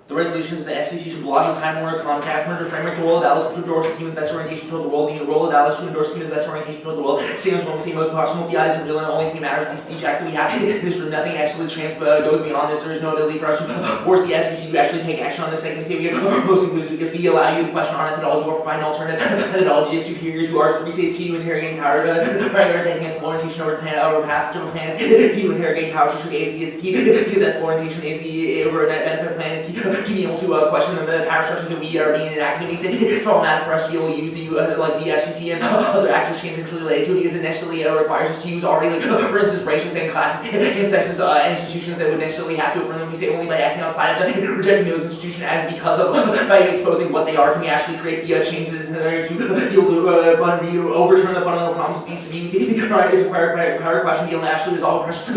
The resolution is that the FCC should block the Time Warner-Comcast merger framework. The role of Alice to endorse the team with the best orientation toward the world. The role of Alice to endorse the team with the best orientation toward the world. Same as when we say most proximal fiat is real and only thing matters. These speech acts that we have in this room, nothing actually goes beyond this. There is no ability for us to force the FCC to actually take action on this thing. We say we are most inclusive because we allow you to question our methodology or provide an alternative methodology is superior to ours. We say it's key to interrogating power, prioritizing its orientation over passage of a plan. It's key to interrogating power structure. It's key because that orientation is the over net benefit plan is key to being able to question the power structures that we are being enacted. We say it's problematic for us to be able to use the like the FCC and other actors tangentially related to it because it necessarily requires us to use already like for instance racist and classist and sexist institutions that would necessarily have to affirm them. We say only by acting outside of them, rejecting those institutions as because of by exposing what they are can we actually create the changes in order to be able to overturn the fundamental problems of these. We say it's required question to be able to actually resolve oppression.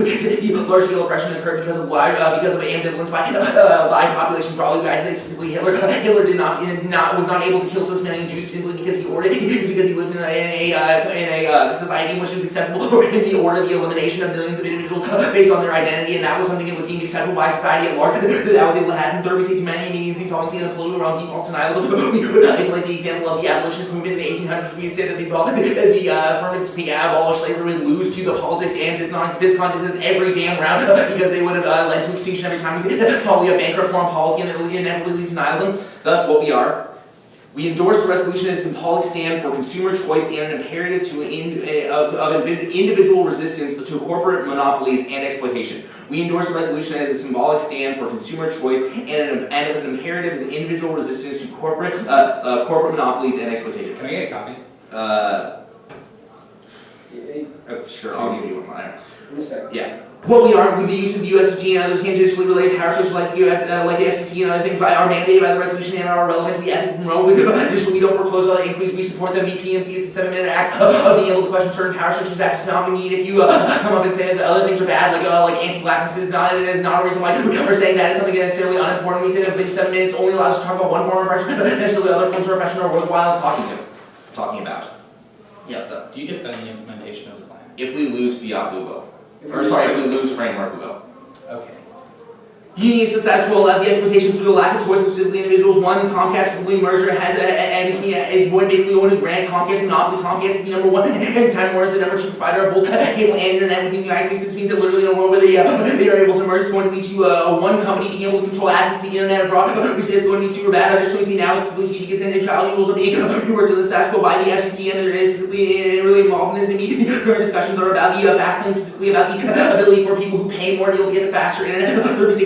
Large scale oppression occurred because of ambivalence by population probably. I think specifically Hitler was not able to kill 6 million Jews simply because he ordered it. It's because he lived in a society in which it was acceptable for him to order the elimination of millions of individuals based on their identity, and that was something that was deemed acceptable by society at large. That was able to happen. Third, we see humanity, mediancy, solvency, and the political realm defaults denialism. We could isolate the example of the abolitionist movement in the 1800s. We would say that the affirmative to say abolish slavery would lose to the politics and discontents every damn round because they would have led to extinction every time. We say probably a bankrupt foreign policy and inevitably leads to nihilism. Thus, what we are. We endorse the resolution as a symbolic stand for consumer choice and an imperative to individual resistance to corporate monopolies and exploitation. We endorse the resolution as a symbolic stand for consumer choice and as an imperative as an individual resistance to corporate monopolies and exploitation. Can I get a copy? Sure, I'll give you one. In a second. Yeah. What we are with the use of the USG and other tangentially related power structures like the like the FCC and other things are mandated by the resolution and are relevant to the ethic from Rome. Additionally, we don't foreclose other inquiries. We support the BPMC as a 7-minute act of being able to question certain power structures. That does not mean if you come up and say that the other things are bad, like anti-blackness is not a reason why we're saying that is something necessarily unimportant. We say that 7 minutes only allows us to talk about one form of oppression. Necessarily other forms of oppression are worthwhile talking about. Yeah, what's up? Do you defend the implementation of the plan? If we lose fiat, we will. Or sorry, if we lose framework, we will. Okay. Union is the status quo allows the exploitation through the lack of choice of specifically individuals. One, Comcast specifically merger has is basically one who granted Comcast monopoly. Comcast is the number one, and Time Warner is the number 2 provider of both cable and internet within the United States. This means that literally in a world where they are able to merge, it's going to lead to one company being able to control access to the internet abroad. We say it's going to be super bad. Additionally, we see now is specifically key because net neutrality rules are being reworked to the status quo by the FCC, and there is specifically really involved in this. And current discussions are about the fast lane, specifically about the ability for people who pay more to be able to get the faster internet. Third, we say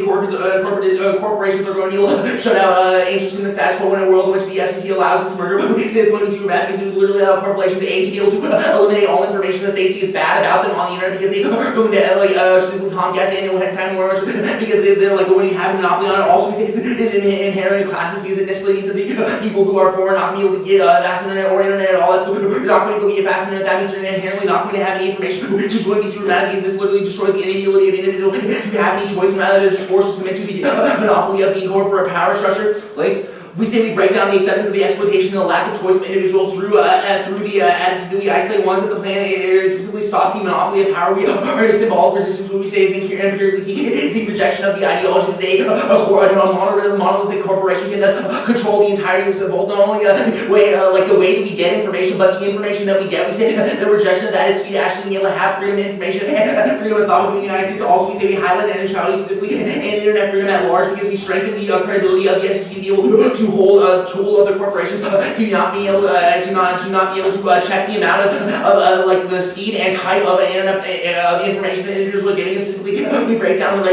corporations are going to be able to shut out interest in the status quo in a world in which the FCC allows this merger. But we say it's going to be super bad because it would literally allow corporations to be able to eliminate all information that they see as bad about them on the internet because they are going to specifically Comcast and Time Warner because they're like going to have a monopoly on it. Also, we say it's inherently classes because it necessarily means that the people who are poor are not going to be able to get fast internet or internet at all. That's not going to be able to get fast internet. That means they're inherently not going to have any information. It's just going to be super bad because this literally destroys the inability of individuals to have any choice and rather they're just forced to submit to the monopoly of the corporate power structure. Links. We say we break down the acceptance of the exploitation and the lack of choice of individuals through the attitudes that we isolate ones that the plan specifically stops the monopoly of power. We are symbolic resistance. What we say is empirically the rejection of the ideology that a monolithic corporation can thus control the entirety of the world. Not only the way that we get information, but the information that we get. We say the rejection of that is key to actually being able to have freedom of information and freedom of thought within the United States. Also, we say we highlight net neutrality specifically and internet freedom at large because we strengthen the credibility of the FCC to be able to hold other corporations to not be able to check the amount of like the speed and type of information that individuals are getting. Specifically, we break down the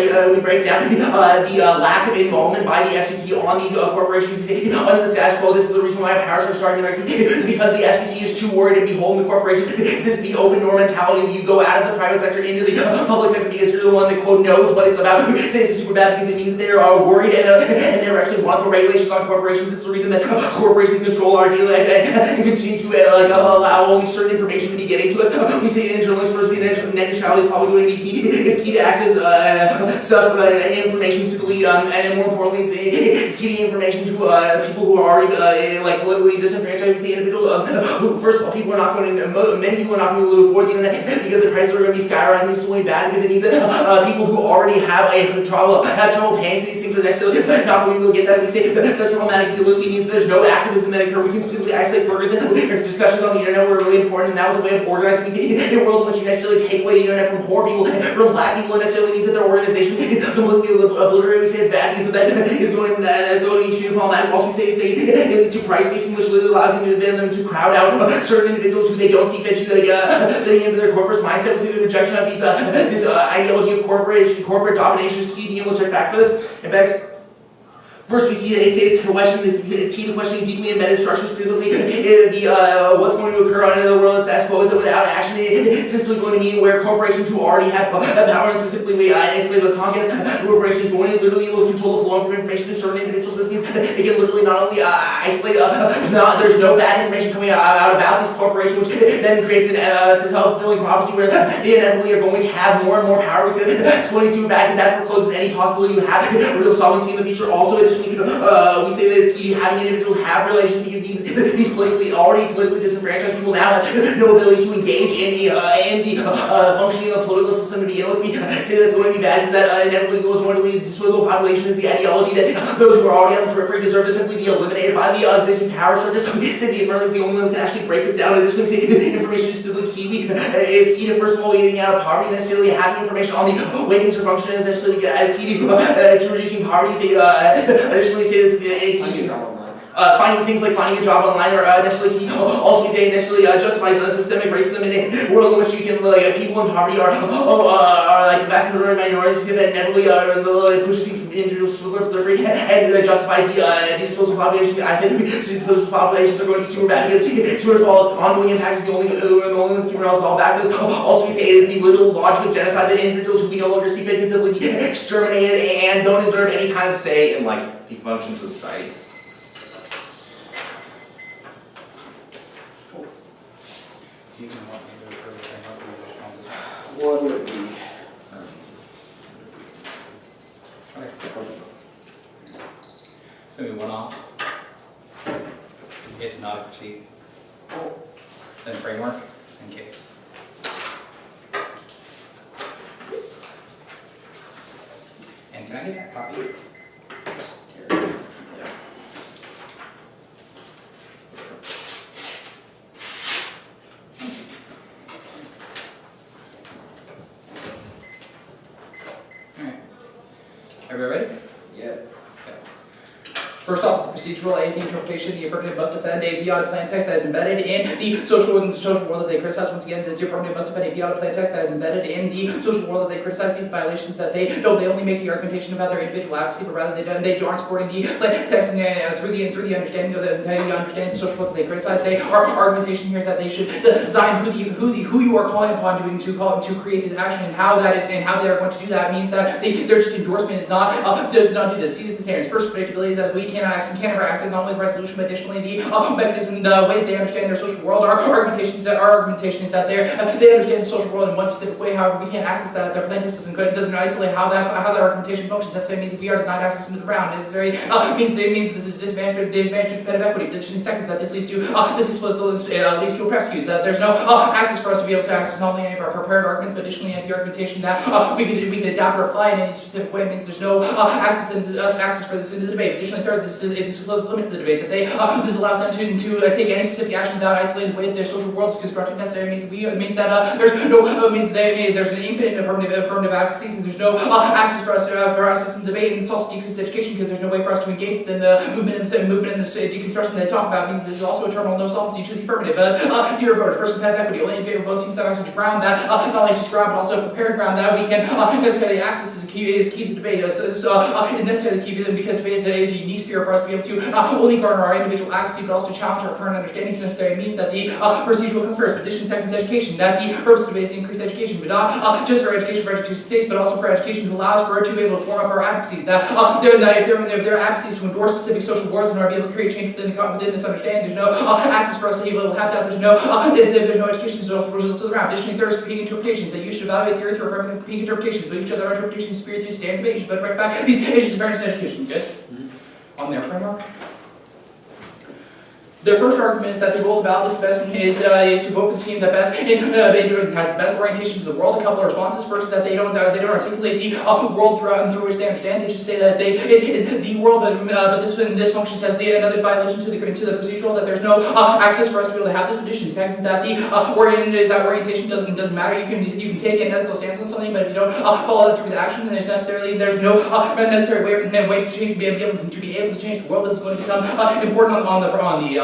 lack of involvement by the FCC on these corporations under the status quo. This is the reason why power structure argument is because the FCC is too worried to be holding the corporation. This is the open door mentality. You go out of the private sector into the public sector because you're the one that quote knows what it's about. Say it's super bad because it means they're worried and they're actually want for regulations on corporations. corporations. It's the reason that corporations control our daily life and continue to allow only certain information to be getting to us. We say that journalists first, the net neutrality is probably going to be key. It's key to access stuff, information suitably, and more importantly, it's key to information to people who are already politically disenfranchised. We say individuals who, first of all, people are not going to, many people are not going to be able to afford the internet because the prices are going to be skyrocketing. It's only bad because it means that people who already have trouble paying for these things are necessarily not going to be able to get that. We say that's problematic because it literally means that there's no activism that occurs. We can specifically isolate workers and discussions on the internet were really important, and that was a way of organizing. We say in a world in which you necessarily take away the internet from poor people, from black people, it necessarily means that their organization is completely obliterated. We say it's bad because that is going to be problematic. Also, we say it leads to price fixing, which literally allows them to crowd out certain individuals who they don't see fit to fitting into their corporate mindset. We see the rejection of this ideology of corporate domination is key. Being able to check back for this. In fact, first, it's key to questioning deeply embedded structures, specifically what's going to occur under the world of status quo is that without action, it's simply going to mean where corporations who already have power, and specifically isolated with Comcast, corporations going to literally able to control the flow of information to certain individuals. This means they can literally not only isolate, there's no bad information coming out about these corporations, which then creates an self-fulfilling prophecy where they inevitably are going to have more and more power. We say that that's going to be bad because that forecloses any possibility you have real solvency in the future. Also, additionally, we say that it's key to having individuals have relations because these already politically disenfranchised people now have no ability to engage in the functioning of the political system to begin with. We say that's going to be bad because that inevitably goes going to lead to disposable population is the ideology that those who are already on the periphery deserve to simply be eliminated by the existing power structures. We say the affirmative is the only one that can actually break this down. Additionally, we say information is still the key. It's key to, first of all, getting out of poverty, necessarily having information on the way things are functioning is necessarily as key to reducing poverty. We say additionally, say this is a key to finding things like finding a job online are necessarily key. Also, we say necessarily justifies systemic racism in a world in which you can people in poverty are like the vast majority of minorities. We say that inevitably push these individuals to their free and justify the disposable population. I think disposable populations are going to be super bad because first of all, its ongoing impact is the only ones keeping us all back. Also, we say it is the literal logic of genocide that individuals who we no longer see fit can simply be exterminated and don't deserve any kind of say in the functions of society. What would it be? So we went off. It's not a critique. Then framework and case. And can I get that copy? Everybody ready? Yeah. Okay. First off, the procedural A, the interpretation, the affirmative must defend a via plain text that is embedded in the social world that they criticize. Once again, the affirmative must defend a via plain text that is embedded in the social world that they criticize. These violations that they only make the argumentation about their individual advocacy, but rather they aren't supporting the plain text through the understanding of the social world that they criticize. Our argumentation here is that they should design who you are calling upon to create this action and how they are going to do that means that their just endorsement does not do this. Seize the standards. First, predictability that we can never access not only the resolution but additionally the mechanism, the way that they understand their social world. Our argumentation is that they understand the social world in one specific way. However, we can't access that. Their plain text doesn't isolate how that argumentation functions. Necessarily means we are denied access into the ground. Necessary means this is disadvantage to competitive equity. Additionally, second is that this leads to a press use. That there's no access for us to be able to access not only any of our prepared arguments, but additionally the argumentation that we could adapt or apply in any specific way. It means there's no access for this into the debate. Additionally, third, this discloses limits to the debate. That this allows them to take any specific action without isolating the way that their social world is constructed. Necessary means that there's an infinite affirmative advocacy, and there's no access for us in debate, and it's also decreases education because there's no way for us to engage in the movement in the deconstruction that they talk about. It means there's also a terminal no solvency to the affirmative. Dear voters, first competitive equity, only in favor of both teams have access to ground that not only just ground but also prepared ground that we can necessarily access as a key to debate. Is necessary to keep it because debate is a unique sphere for us to be able to not only garner our individual accuracy, but also challenge our current understandings. Necessary means that the procedural comes first, petition second is education. That the purpose of debate is to increase education, but not just for education's sake, but also for education to allow us for to be able to form up our advocacies. That if their advocacies to endorse specific social worlds in order to be able to create change within this understanding, there's no access for us to be able to have that. There's no education results to the round. Additionally, there's competing interpretations that you should evaluate theory through affirming competing interpretations, but each other interpretations superior to standard debate. You should rectify these issues of variance in education. Good? On their framework. Their first argument is that the goal of ballot is to vote for the team that best has the best orientation to the world. A couple of responses. First, that they don't articulate the world through which they understand. They just say that it is the world, but this function says another violation to the procedural, that there's no access for us to be able to have this petition. Second, that orientation doesn't matter. You can take an ethical stance on something, but if you don't follow it through with action, then there's no necessary way to be able to change the world. This is going to become important on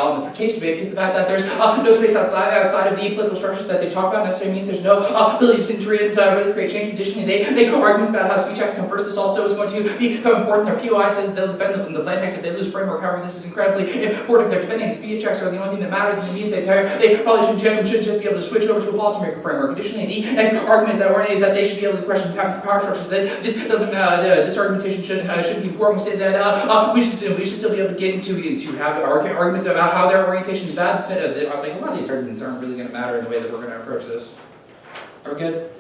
the case debate, because the fact that there's no space outside of the political structures that they talk about necessarily means there's no ability to really create change. Additionally, they make arguments about how speech acts come first. This also is going to become important. Their POI says they'll defend the plain text if they lose framework. However, this is incredibly important. If they're defending the speech acts are the only thing that matters, then it means they probably should just be able to switch over to a policymaker framework. Additionally, the next argument is that they should be able to question power structures. That this doesn't this argumentation shouldn't be important. We say that we should still be able to get into have arguments about how their orientation is bad. Like a lot of these arguments aren't really going to matter in the way that we're going to approach this. Are we good?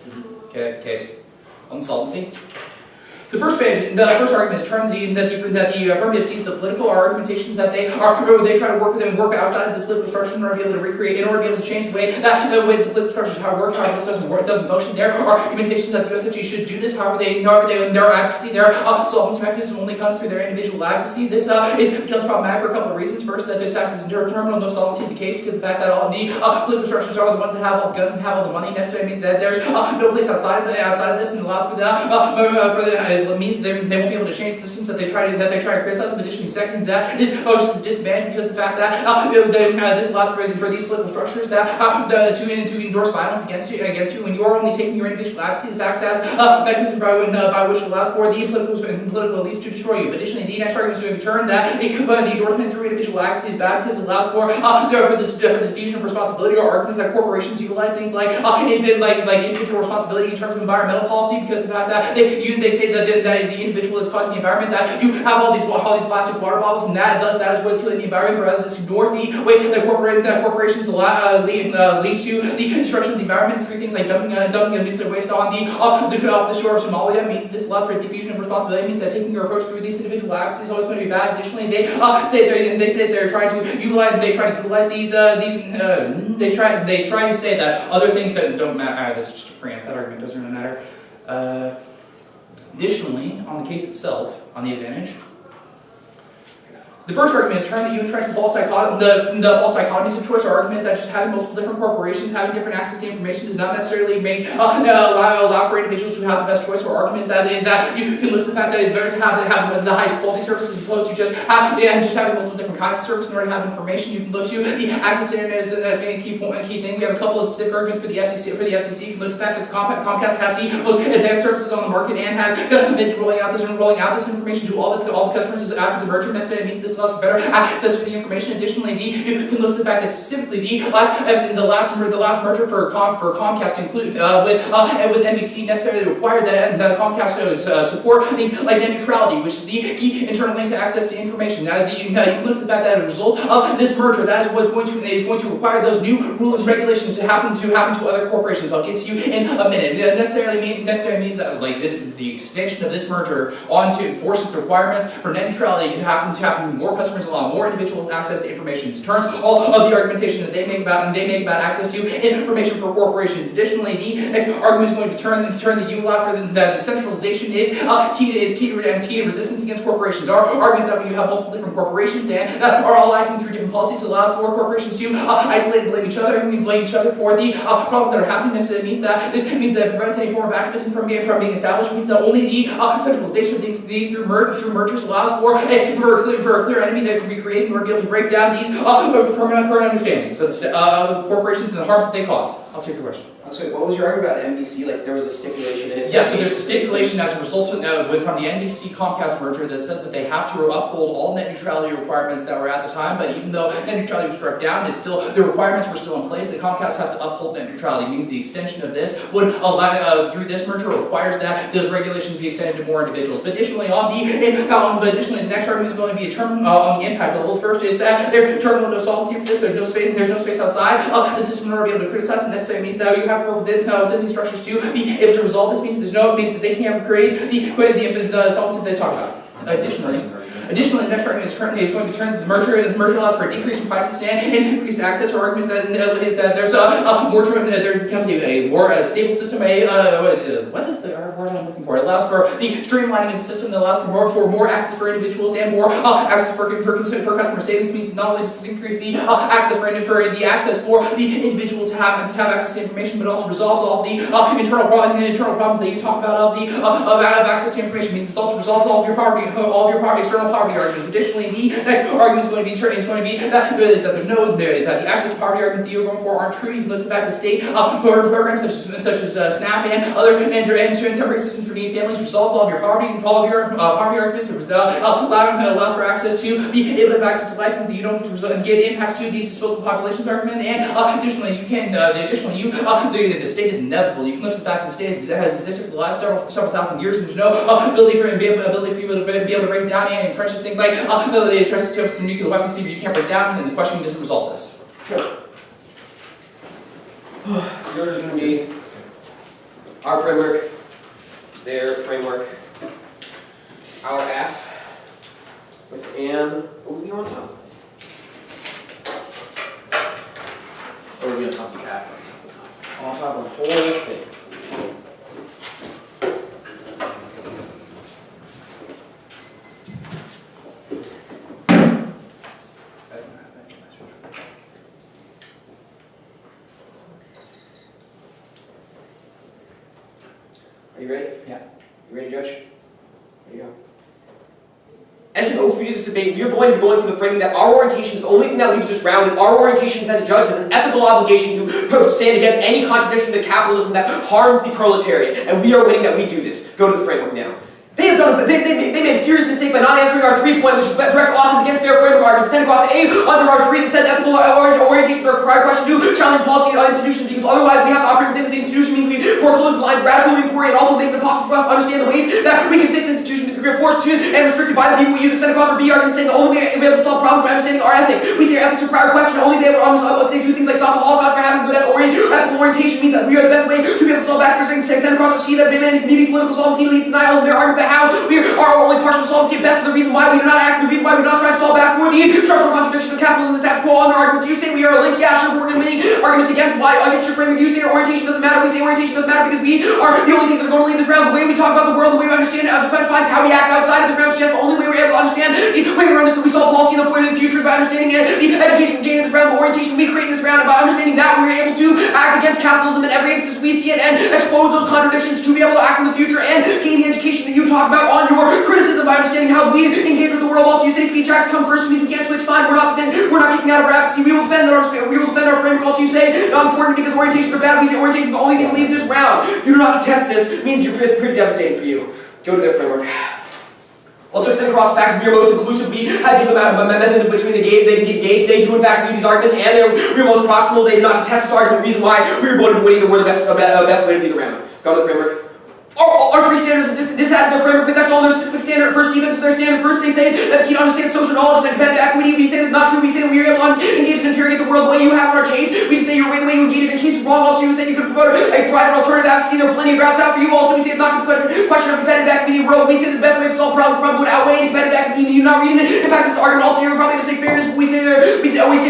Okay. Case on solvency. The first argument is termed that the affirmative sees the political argumentations that they try to work with and work outside of the political structure in order to be able to recreate, in order to be able to change the way the political structure is how it works. However, this doesn't function. There are argumentations that the USFG should do this. However, their advocacy, their solvency mechanism only comes through their individual advocacy. This becomes problematic for a couple of reasons. First, that this acts as terminal no solvency in the case, because the fact that all the political structures are the ones that have all the guns and have all the money necessarily means that there's no place outside of this, and allows it means they won't be able to change the systems that they try to criticize. In addition, second, that this poses a disadvantage because of the fact that this allows for these political structures that to endorse violence against you when you are only taking your individual advocacy. This acts as a mechanism by which it allows for the political elites to destroy you. But additionally, the next argument is going to return that the endorsement through individual advocacy is bad because it allows for the diffusion of responsibility, or arguments that corporations utilize things like individual responsibility in terms of environmental policy, because of the fact that they say that is the individual that's causing the environment, that you have all these plastic water bottles, and that is what's killing the environment, rather than ignore the way that corporations lead to the destruction of the environment through things like dumping of nuclear waste off the shore of Somalia. Means this allows for a diffusion of responsibility. Means that taking your approach through these individual acts is always going to be bad. Additionally, they say they're trying to utilize these they try to say that other things that don't matter. This is just a preamp. That argument doesn't really matter. Additionally, on the case itself, on the advantage, the first argument is termed that you entrench the false dichotomies of choice, or arguments that just having multiple different corporations having different access to information does not necessarily allow for individuals to have the best choice, or arguments that you can look to the fact that it's better to have the highest quality services as opposed to just having multiple different kinds of services in order to have information. You can look to the access to the internet as being a key thing. We have a couple of specific arguments for the FCC. You can look to the fact that Comcast has the most advanced services on the market and has been rolling out this information to all the customers after the merger. Necessarily means this allows for better access to the information. Additionally, you can look to the fact that specifically the last merger for Comcast included with NBC necessarily required that Comcast support things like net neutrality, which is the key internal link to access to information. Now, you can look to the fact that as a result of this merger, that is what's going to require those new rules and regulations to happen to other corporations. I'll get to you in a minute. It necessarily means that the extension of this merger onto forces the requirements for net neutrality to happen to more customers, allow more individuals access to information. This turns all of the argumentation that they make about access to information for corporations. Additionally, the next argument is going to turn the ULAC for the centralization is key to resistance against corporations. Our arguments that when you have multiple different corporations and that are all acting through different policies, allows for corporations to isolate and blame each other for the problems that are happening. Necessarily means that this means that it prevents any form of activism from being established. Means that only the centralization of these through mergers allows for a clear enemy that can be created in order to be able to break down these current understandings of corporations and the harms that they cause. I'll take your question. So what was your argument about NBC? Like there was a stipulation in it? Yeah, so there's a stipulation as a result of, from the NBC Comcast merger that said that they have to uphold all net neutrality requirements that were at the time, but even though net neutrality was struck down, it's still, the requirements were still in place. The Comcast has to uphold net neutrality. It means the extension of this would allow, through this merger, requires that those regulations be extended to more individuals. But additionally, the next argument is going to be a term on the impact level. The first is that there's terminal no solvency for this. There's no space outside the system in order to be able to criticize, and necessarily means that you have to work within these structures to be able to resolve this. Means that they can't create the solvency that they talk about. Additionally, the next argument is going to turn the merger allows for a decrease in price of sand and increased access. Or arguments that is that there's there becomes a more stable system. What is the word I'm looking for? It allows for the streamlining of the system that allows for more access for individuals and more access for customer savings. Means not only does this increase the access for the individual to have access to information, but also resolves all of the internal problems that you talk about of access to information. Means this also resolves all of your external poverty arguments. Additionally, the next argument is going to be that the access to poverty arguments that you're going for aren't true. You can look at the fact that state programs such as SNAP and other temporary assistance for needy families resolves all of your poverty poverty arguments. It allows for access to be able to have access to life, means that you don't get impacts to these disposable populations argument. And additionally, the state is inevitable. You can look at the fact that the state has existed for the last several thousand years, and there's no ability for you to be able to break down and entrenches things like the nuclear weapons, because you can't break down, and the question doesn't resolve this. Sure. Yours is going to be our framework, their framework, our Aff with an, what would be on top? Or we on top of the Aff? On top of the whole thing. Are you ready? Yeah. You ready, Judge? There you go. As an overview of this debate, we are going to be going for the framing that our orientation is the only thing that leaves us round, and our orientation as a judge has an ethical obligation to stand against any contradiction to capitalism that harms the proletariat, and we are winning that we do this. Go to the framework now. They made a serious mistake by not answering our 3-point, which is direct offense against their framework arguments. Then across A under our 3 that says ethical orientation for a prior question to challenging policy and institutions, because otherwise we have to operate within the institution, means we foreclose the lines radical inquiry, and also makes it impossible for us to understand the ways that we can fix institutions because we are forced to and restricted by the people we use. Extend across our B argument saying the only way to be able to solve problems by understanding our ethics. We say our ethics are prior question only be able to they do things like stop the Holocaust by having good ethical orientation, means that we are the best way to be able to solve back for things. Extend across our C that needing political solvency leads to nihilism. Their argument about how we are only partial solvency at best is the reason why we do not act, the reason why we do not try to solve back for the structural contradiction of capitalism and the status quo. On their arguments, you say we are a link, yeah, sure, we're going to win arguments against your framing. You say orientation doesn't matter, we say orientation doesn't matter because we are the only things that are going to leave this round. The way we talk about the world, the way we understand it, defines how we act outside of the round. Just the only way we're able to understand the way we solve policy in the future is by understanding the education gained in this round, the orientation we create in this round, and by understanding that we're able to act against capitalism in every instance we see it and expose those contradictions to be able to act in the future and gain the education that you talk about on your criticism by understanding how we engage with the world. Also, you say speech acts come first, means we can't switch. Fine, we're not kicking out of our advocacy. We will defend our framework. Also, you say not important because orientations are bad. We say orientation is the only thing to leave this round. You do not contest this. Means you're pretty devastating for you. Go to their framework. Also, extend across the fact that we are most inclusive. We have given them a method in between they engage. They do in fact do these arguments, and we are most proximal. They do not contest this argument. The reason why we are voted winning that we're the best way to do the round. Go to the framework. Our 3 standards disadded their framework, but that's all their specific standard. First, defense of their standard. First, they say that's key to understand social knowledge and competitive equity. We say that's not true. We say that we are able to engage and interrogate the world the way you have in our case. We say the way you engage in a case is wrong. Also, you say you could promote a private alternative advocacy. There are plenty of routes out for you. Also, we say it's not going to put a question of competitive equity in the world. We say the best way to solve problems would outweigh competitive equity. You're not reading it. In fact, it's the argument. Also, you're probably going to say fairness, but we say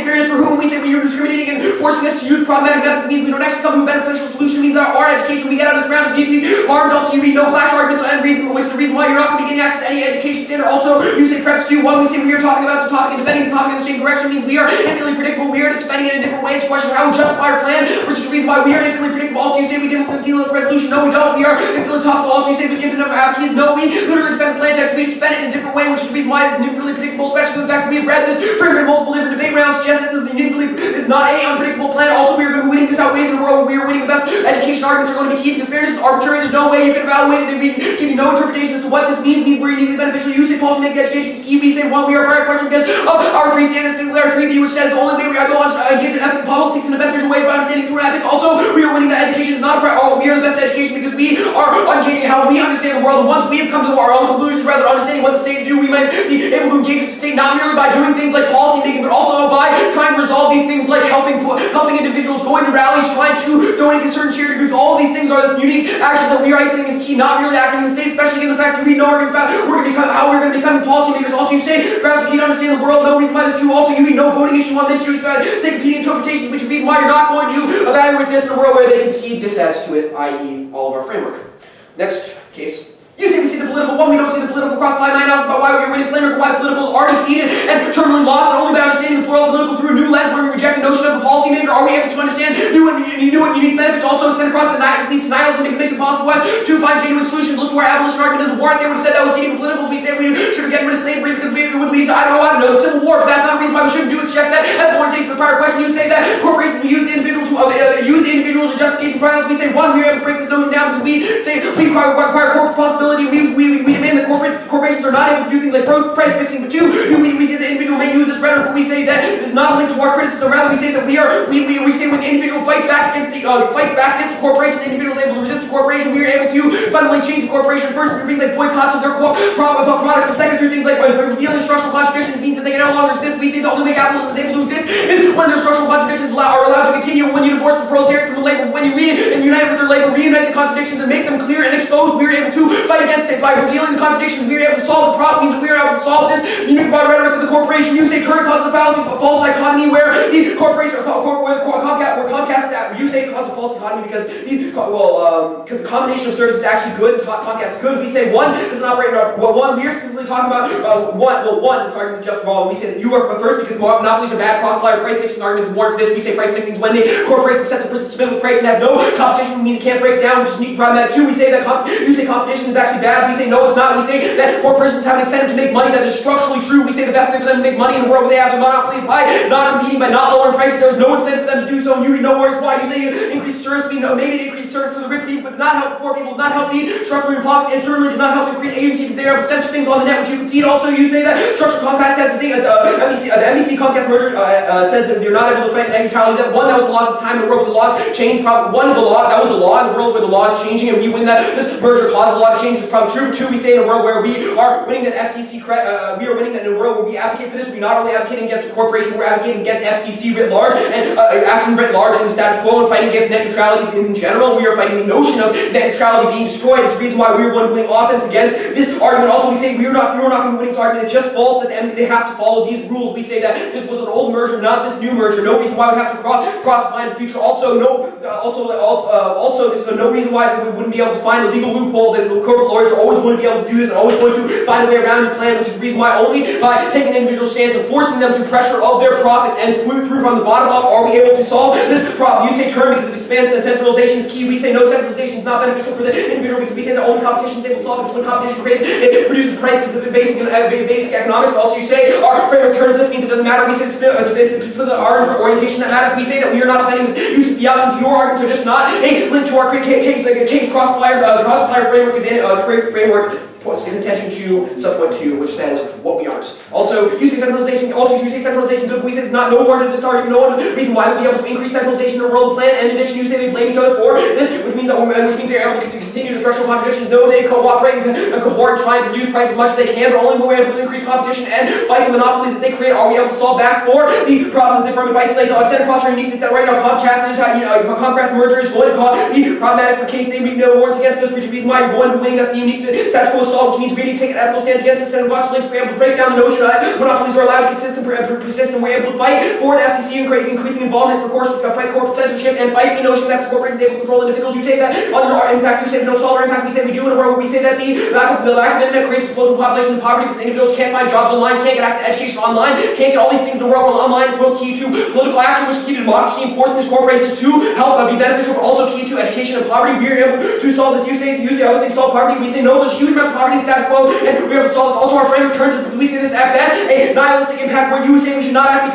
fairness for whom? We say when you're discriminating and forcing us to use problematic methods, means we don't actually come to a beneficial solution. Means that our education we get out of this round is deeply harmed. Also, you read no clash arguments unreasonable, which is the reason why you're not going to be getting access to any education standard. Also, you say preps Q1, we say we are talking about the topic and defending the topic in the same direction, means we are infinitely predictable. We are just defending it in different ways. Question how we justify our plan, which is the reason why we are infinitely predictable. Also, you say we deal with the resolution. No, we don't. We are infinitely topical. Also, you say we give the number of advocates. No, we literally defend the plan text. We just defend it in a different way, which is the reason why why it's infinitely predictable, especially the fact that we have read this framework in multiple different debate rounds, suggest that this is not a unpredictable plan. Also, we are going to be winning this outweighs in a world where we are winning the best education arguments are going to be key because fairness is arbitrary. There's no way you can evaluate it. We give you no interpretation as to what this means. We're uniquely beneficial. You say policy making education is key. We say one, we are prior question because of our 3 standards, particularly our 3B, which says the only way we are going to engage in ethical politics in a beneficial way by understanding through ethics. Also, we are winning that education is not a prior. We are the best education because we are engaging how we understand the world. And once we have come to our own conclusions, rather than understanding what the state do, we might be able to engage with the state not merely by doing things like policy making, but also by trying to resolve these things like helping individuals, going to rallies, trying to donate to certain charity groups. All of these things are the unique actions that we are isolating as key, not merely acting in the state, especially in the fact that we know how we're going to become policymakers. Also, you say, perhaps you can't understand the world, no reason why this is true. Also, you need no voting issue on this, you say competing interpretations, which is the reason why you're not going to evaluate this in a world where they concede dissents to it, i.e. all of our framework. Next case. You say we see the political one, we don't see the political cross-apply analysis about why we are winning framework, why the political is already seated and terminally lost, and only by understanding the plural political through a new lens where we reject the notion of the policymaker, are we able to understand new and unique benefits also extend across the leads to nihilism because it makes it possible for us to find genuine solutions. Look to our abolition argument as a warrant. They would have said that was seeding the political. We'd say we should have gotten rid of slavery because it would lead to, I don't know, the Civil War, but that's not a reason why we shouldn't do it. Check that. That's the orientation of the prior question. You say that corporations use the individual to use the individuals as justification for violence. We say, one, we are able to break this notion down because we say we require corporate possibility. We demand that corporations are not able to do things like price fixing, but two, we say the individual may use this rhetoric, but we say that it's not a link to our criticism. Rather, we say that we say when the individual fights back against the corporation, the individual is able to resist the corporation. We are able to fundamentally change the corporation. First, through things like boycotts of their product. The second, through things like revealing structural contradictions means that they can no longer exist. We say the only way capitalism is able to exist is when their structural contradictions are allowed to continue. When you divorce the proletariat from the labor, when you unite with their labor, reunite the contradictions and make them clear and exposed, we are able to fight against it by revealing the contradictions. We are able to solve the problem. Means we are able to solve this unique by rhetoric of the corporation. You say turn causes the fallacy of a false dichotomy where the corporation or Comcast, you say it causes a false dichotomy because the combination of services is actually good. Comcast is good. We say one doesn't operate. One we are specifically talking about one. This argument is just wrong. We say that you are first because monopolies are bad. Cross-supplier price fixing arguments warrant for this. We say price fixing is when the corporation sets a specific price and has no competition. We mean it can't break down, which is unique problematic too. We say that you say competition is actually bad. We say no, it's not. We say that corporations have an incentive to make money. That is structurally true. We say the best way for them to make money in a world where they have a monopoly by not competing, by not lowering prices. There's no incentive for them to do so. And you know why. You say you increase service. We know maybe it increase service for the rich people, but does not help the poor people. Does not help the structurally poverty, and certainly does not help to create agency because they are able to censor things on the net, which you can see. Also, you say that structural Comcast has the thing. The NBC Comcast merger says that you're not able to fight net neutrality. That was the laws at the time in the world where the laws changed. One of the law that was the law in the world where the law is changing, and we win that this merger caused a lot of change. It's probably true. Two, we say in a world where we are winning that FCC we are winning that in a world where we advocate for this. We not only advocating against the corporation, we're advocating against FCC writ large and action writ large in the status quo and fighting against net neutralities in general. We are fighting the notion of net neutrality being destroyed. It's the reason why we are going to win offense against this argument. Also, we say you're not going to win this argument. It's just false that they have to follow these rules. We say that this was an old merger, not this new merger. No reason why we have to cross the line in the future. Also, this is no reason why we wouldn't be able to find a legal loophole. That corporate lawyers are always going to be able to do this and always going to find a way around your plan, which is the reason why only by taking an individual stance and forcing them to pressure of their profits and prove from the bottom up are we able to solve this problem. You say turn because it expands and centralization is key. We say no, centralization is not beneficial for the individual because we say that only competition is able to solve it. When competition creates, it produces prices of the basic economics. Also, you say our framework turns this means it doesn't matter. We say it's our orientation that matters. We say that we are not defending the use of fiat means your arguments are just not a link to our case cross-supplier framework. Attention to subpoint 2, which says what we aren't. Also, using centralization. Good. We say it's not no warrant this argument. No reason why they'll be able to increase centralization in a world plan. And in addition, you say they blame each other for this, which means they're able to continue the structural contradictions. No, they cooperate and cohort, trying to reduce price as much as they can. But only when we're able to increase competition and fight the monopolies that they create are we able to solve back for the problems that they firm advice slates. I'll extend across our uniqueness that right now Comcast merger is going to cause be problematic for case they read no warrants against us, which is the reason why you're going to win that the unique status quo solved, which means really take an ethical stance against this and watch links. We're able to break down the notion that monopolies were allowed to persist and we're able to fight for the FCC and create increasing involvement for fight corporate censorship and fight the notion that the corporations are able to control individuals. You say that in fact you say we don't solve our impact. We say we do in a world where we say that the lack of internet creates explosive populations of poverty because individuals can't find jobs online, can't get access to education online, can't get all these things in the world where online is both key to political action, which is key to democracy, and forcing these corporations to help be beneficial, but also key to education and poverty. We are able to solve this. You say other things solve poverty. We say no, there's huge amounts of poverty in status quo, and we're able to solve this. Also, our framework turns into, we say this at best, a nihilistic impact where you say we should not act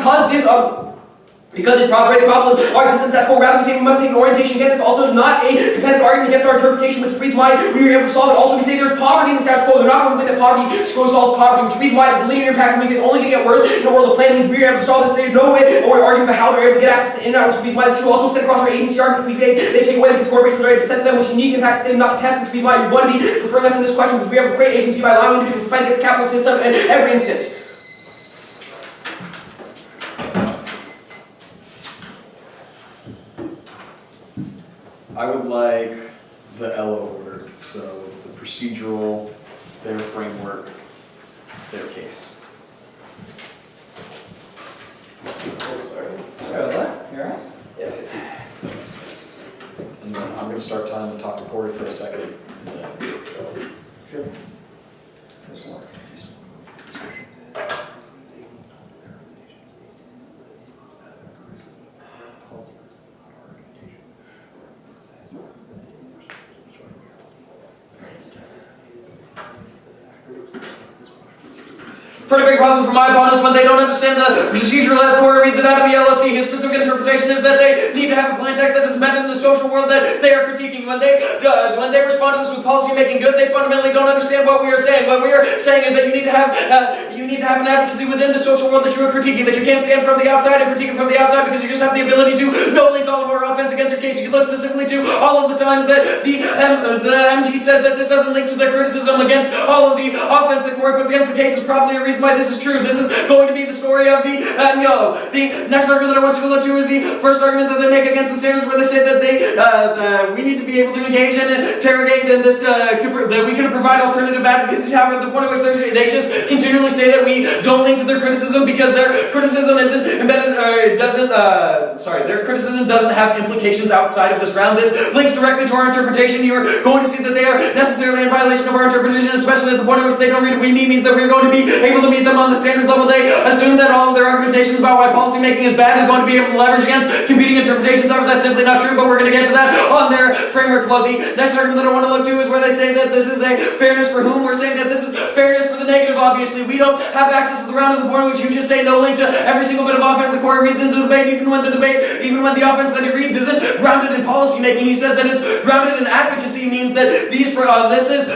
because it's a great problem, our existence at quo, rather we say we must take an orientation against this. Also, it's not a competitive argument against our interpretation, which is the reason why we were able to solve it. Also, we say there's poverty in the status quo. They're not going to think that poverty solves poverty, which is the reason why this linear impact, and we say it's only going to get worse in the world of planning. We were able to solve this. There's no way we're arguing about how they're able to get access to the internet, which is the reason why it's true. Also, set across our agency argument, we say they take away because corporations are able to censor them, which is unique impact did not test, which is the reason why you want to be preferring us in this question, because we are able to create agency by allowing individuals to fight against the capitalist system in every instance. I would like the LO order, so the procedural, their framework, their case. Sorry about that. You alright? Yeah. And then I'm going to start time and talk to Corey for a second. And then, Sure. This one. Pretty big problem for my opponents when they don't understand the procedural as Corey reads it out of the LOC. His specific interpretation is that they need to have a plain text that is embedded in the social world that they are critiquing. When they respond to this with policy making good, they fundamentally don't understand what we are saying. What we are saying is that you need to have an advocacy within the social world that you are critiquing. That you can't stand from the outside and critique it from the outside because you just have the ability to no link all of our offense against your case. You can look specifically to all of the times that the MG says that this doesn't link to their criticism against all of the offense that Corey puts against the case is probably a reason why this is true. This is going to be the story of the The next argument that I want you to look to is the first argument that they make against the standards, where they say that we need to be able to engage and interrogate, and this that we can provide alternative advocacy. However, the point at which they just continually say that we don't link to their criticism because their criticism isn't embedded, or their criticism doesn't have implications outside of this round. This links directly to our interpretation. You are going to see that they are necessarily in violation of our interpretation, especially at the point at which they don't read a we me means that we're going to be able to meet them on the standards level. They assume that all of their argumentations about why policymaking is bad is going to be able to leverage against competing interpretations. However, that's simply not true, but we're going to get to that on their framework flow. The next argument that I want to look to is where they say that this is a fairness for whom. We're saying that this is fairness for the negative, obviously. We don't have access to the round of the board in which you just say no link to every single bit of offense that Corey reads into the debate, even when the offense that he reads isn't grounded in policymaking. He says that it's grounded in advocacy, means that this is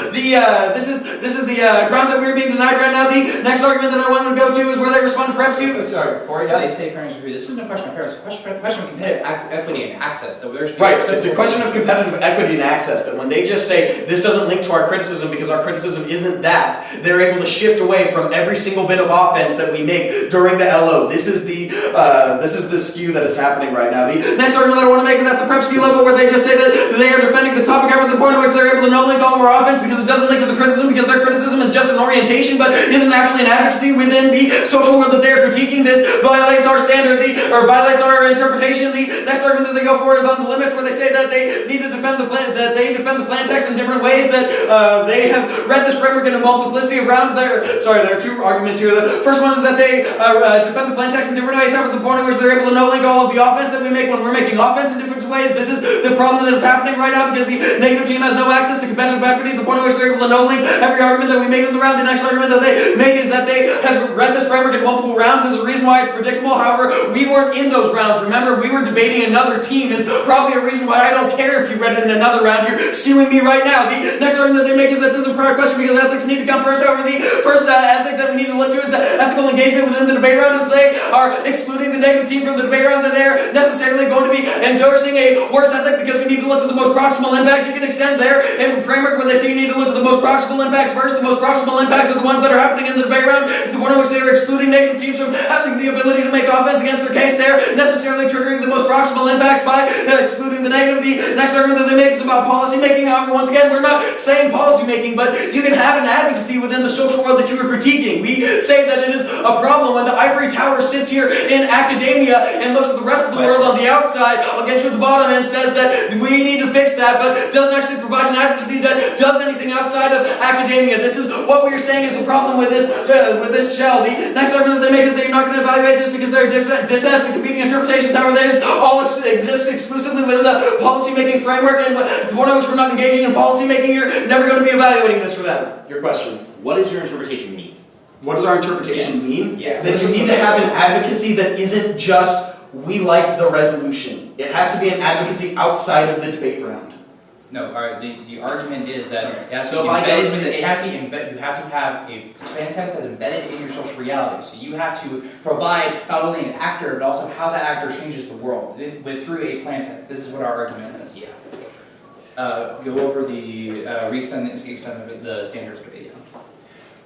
the ground that we're being denied right now. The next argument that I want to go to is where they respond to Prepsky. Sorry, Corey, they say fairness for who. This isn't a question of fairness, it's a question of competitive equity and access. Right, it's a question of competitive equity and access, that when they just say this doesn't link to our criticism because our criticism isn't that, they're able to shift away from every single bit of offense that we make during the LO. This is the skew that is happening right now. The next argument that I want to make is at the Prepsky level, where they just say that they are defending the topic over the point at which they're able to no link all of our offense because it doesn't link to the criticism, because their criticism is just an orientation but isn't actually an advocacy within the social world that they're critiquing. This violates our standard, violates our interpretation. The next argument that they go for is on the limits, where they say that they need to defend the plan text in different ways, that they have read this framework in a multiplicity of rounds. There are two arguments here. The first one is that they defend the plan text in different ways, however, the point at which they're able to no link all of the offense that we make when we're making offense in different ways. This is the problem that is happening right now because the negative team has no access to competitive equity, the point at which they're able to no link every argument that we made in the round. The next argument that they make is that they have read this framework in multiple rounds. There's a reason why it's predictable. However, we weren't in those rounds. Remember, we were debating another team. Is probably a reason why I don't care if you read it in another round. You're skewing me right now. The next argument that they make is that this is a prior question because ethics need to come first. However, the first ethic that we need to look to is the ethical engagement within the debate round. If they are excluding the negative team from the debate round, then they're necessarily going to be endorsing a worse ethic because we need to look to the most proximal impacts. You can extend their framework where they say you need to look to the most proximal impacts first. The most proximal impacts are the ones that are happening in the debate round. The one in which they are excluding negative teams from having the ability to make offense against their case, they're necessarily triggering the most proximal impacts by excluding the negative. The next argument that they make is about policy making. However, once again, we're not saying policy making, but you can have an advocacy within the social world that you are critiquing. We say that it is a problem when the ivory tower sits here in academia and looks at the rest of the world on the outside, I'll get you at the bottom, and says that we need to fix that, but doesn't actually provide an advocacy that does anything outside of academia. This is what we are saying is the problem with this shell. The next argument that they make is that you're not going to evaluate this because there are dissents and competing interpretations. However, they just all exist exclusively within the policy-making framework, and the point at which we're not engaging in policy-making, you're never going to be evaluating this for them. Your question. What does your interpretation mean? What does our interpretation mean? Yes. That you need to have an advocacy that isn't just, we like the resolution. It has to be an advocacy outside of the debate round. No, the argument is that it has to So be if I embedded, go- it has to be you have to have a plain text that's embedded in your social reality. So you have to provide not only an actor, but also how that actor changes the world through a plain text. This is what our argument is. Yeah. Go over the extend the standards debate.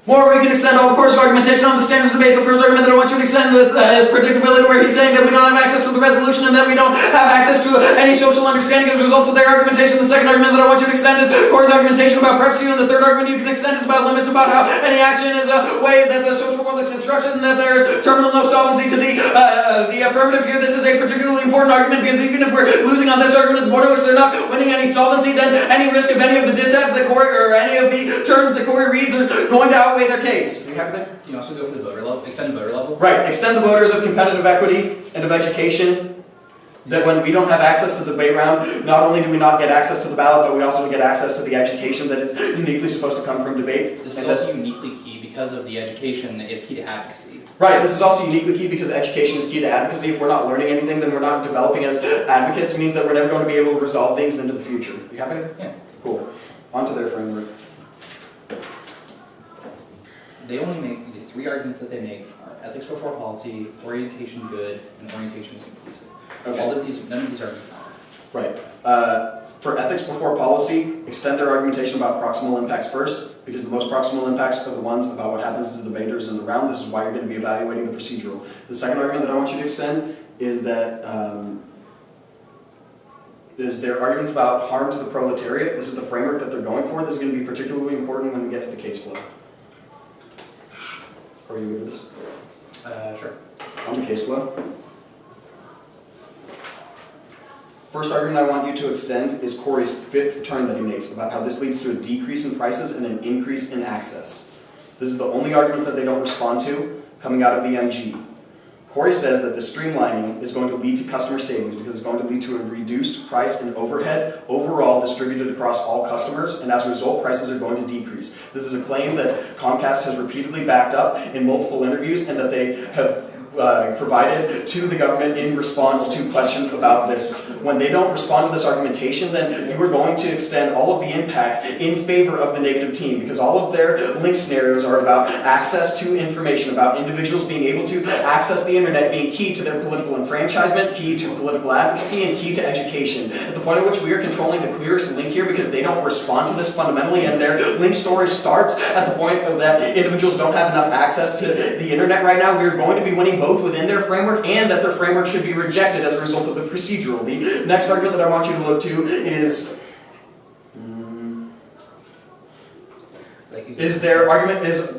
Moreover, we can extend all the course of argumentation on the standards debate. The first argument that I want you to extend is predictability, where he's saying that we don't have access to the resolution and that we don't have access to any social understanding as a result of their argumentation. The second argument that I want you to extend is Corey's argumentation about preps you, and the third argument you can extend is about limits, about how any action is a way that the social world is constructed and that there's terminal no solvency to the affirmative here. This is a particularly important argument because even if we're losing on this argument at the point at which they're not winning any solvency, then any risk of any of the dissents that Corey, or any of the terms that Corey reads are going to outweigh their case. Are you happy there? You can also go for the voter level, extend the voter level. Right, extend the voters of competitive equity and of education. That when we don't have access to the debate round, not only do we not get access to the ballot, but we also get access to the education that is uniquely supposed to come from debate. This is also uniquely key because of the education that is key to advocacy. Right, this is also uniquely key because education is key to advocacy. If we're not learning anything, then we're not developing as advocates. It means that we're never going to be able to resolve things into the future. Are you happy there? Yeah. Cool. On to their framework. They only make, the three arguments that they make are ethics before policy, orientation good, and orientation is inclusive. Okay. All of these, none of these arguments matter. Right. For ethics before policy, extend their argumentation about proximal impacts first, because the most proximal impacts are the ones about what happens to the debaters in the round. This is why you're going to be evaluating the procedural. The second argument that I want you to extend is that is their arguments about harm to the proletariat. This is the framework that they're going for. This is going to be particularly important when we get to the case flow. Are you good with this? Sure. On the case flow. First argument I want you to extend is Corey's fifth turn that he makes about how this leads to a decrease in prices and an increase in access. This is the only argument that they don't respond to coming out of the MG. Corey says that the streamlining is going to lead to customer savings because it's going to lead to a reduced price and overhead overall distributed across all customers, and as a result, prices are going to decrease. This is a claim that Comcast has repeatedly backed up in multiple interviews and that they have provided to the government in response to questions about this. When they don't respond to this argumentation, then you are going to extend all of the impacts in favor of the negative team, because all of their link scenarios are about access to information, about individuals being able to access the internet being key to their political enfranchisement, key to political advocacy, and key to education. At the point at which we are controlling the clearest link here because they don't respond to this fundamentally, and their link story starts at the point of that individuals don't have enough access to the internet right now, we are going to be winning both within their framework and that their framework should be rejected as a result of the procedural. The next argument that I want you to look to is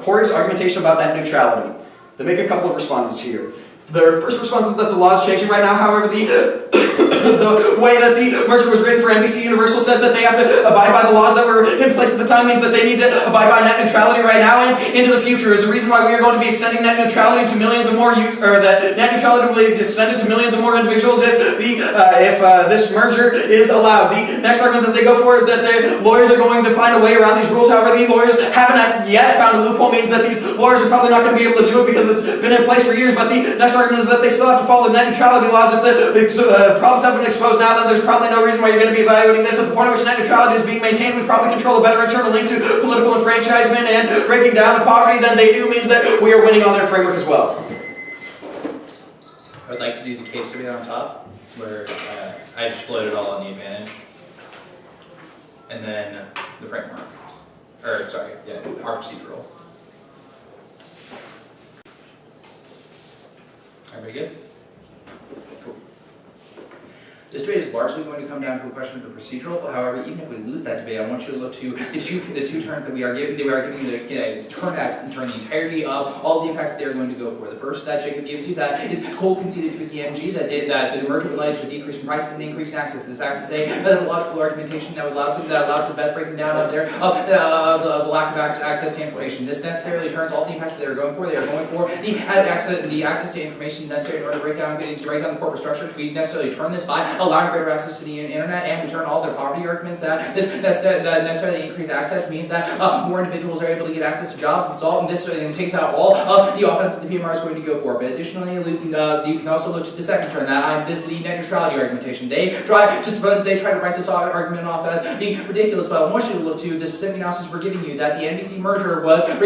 Corey's argumentation about net neutrality. They make a couple of responses here. Their first response is that the law is changing right now. However, the way that the merger was written for NBC Universal says that they have to abide by the laws that were in place at the time, means that they need to abide by net neutrality right now and into the future. Is the reason why we are going to be extending net neutrality to millions of more that net neutrality will be extended to millions of more individuals if this merger is allowed. The next argument that they go for is that the lawyers are going to find a way around these rules. However, the lawyers haven't yet found a loophole, means that these lawyers are probably not going to be able to do it because it's been in place for years. But the next argument is that they still have to follow the net neutrality laws. If the problems have been exposed now, then there's probably no reason why you're going to be evaluating this. At the point at which net neutrality is being maintained, we probably control a better internal link to political enfranchisement and breaking down of poverty than they do, means that we are winning on their framework as well. I would like to do the case debate on top, where I just floated all on the advantage, and then the framework, or sorry, yeah, our procedural. Everybody good? Cool. This debate is largely going to come down to a question of the procedural. However, even if we lose that debate, I want you to look to the two terms that we are giving. They are giving the turn acts and turn the entirety of all the impacts that they are going to go for. The first that Jacob gives you that is Cole conceded with the MG that the merger would lead to a decrease in prices and increase in access. This acts as a methodological argumentation that allows for the best breaking down of their the lack of access to information. This necessarily turns all the impacts that they are going for. They are going for the access to information necessary in order to break down the corporate structure. We necessarily turn this by allowing greater access to the internet, and we turn all their poverty arguments that this necessarily increased access means that more individuals are able to get access to jobs and salt, and this takes out all of the offense that the PMR is going to go for. But additionally, you can also look to the second turn, that this is the net neutrality argumentation. They try to write this argument off as being ridiculous, but I want you to look to the specific analysis we're giving you that the NBC merger was had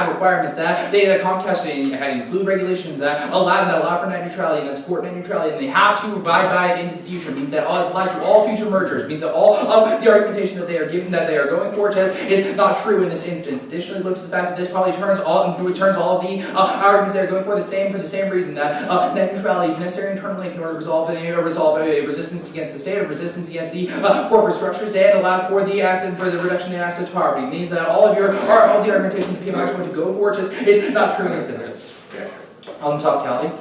requirements that Comcast had include regulations that allow for net neutrality and that support net neutrality, and they have to abide by it into the future. It means that all apply to all future mergers. It means that all of the argumentation that they are given, that they are going for, just is not true in this instance. Additionally, look to the fact that this probably turns all of the arguments they are going for the same reason that net neutrality is necessary internally in order to resolve a resistance against the state, a resistance against the corporate structures, and allows for the reduction in access to poverty. It means that all of the argumentation that the PMI is going to go for just is not true in this instance. On the top, Callie.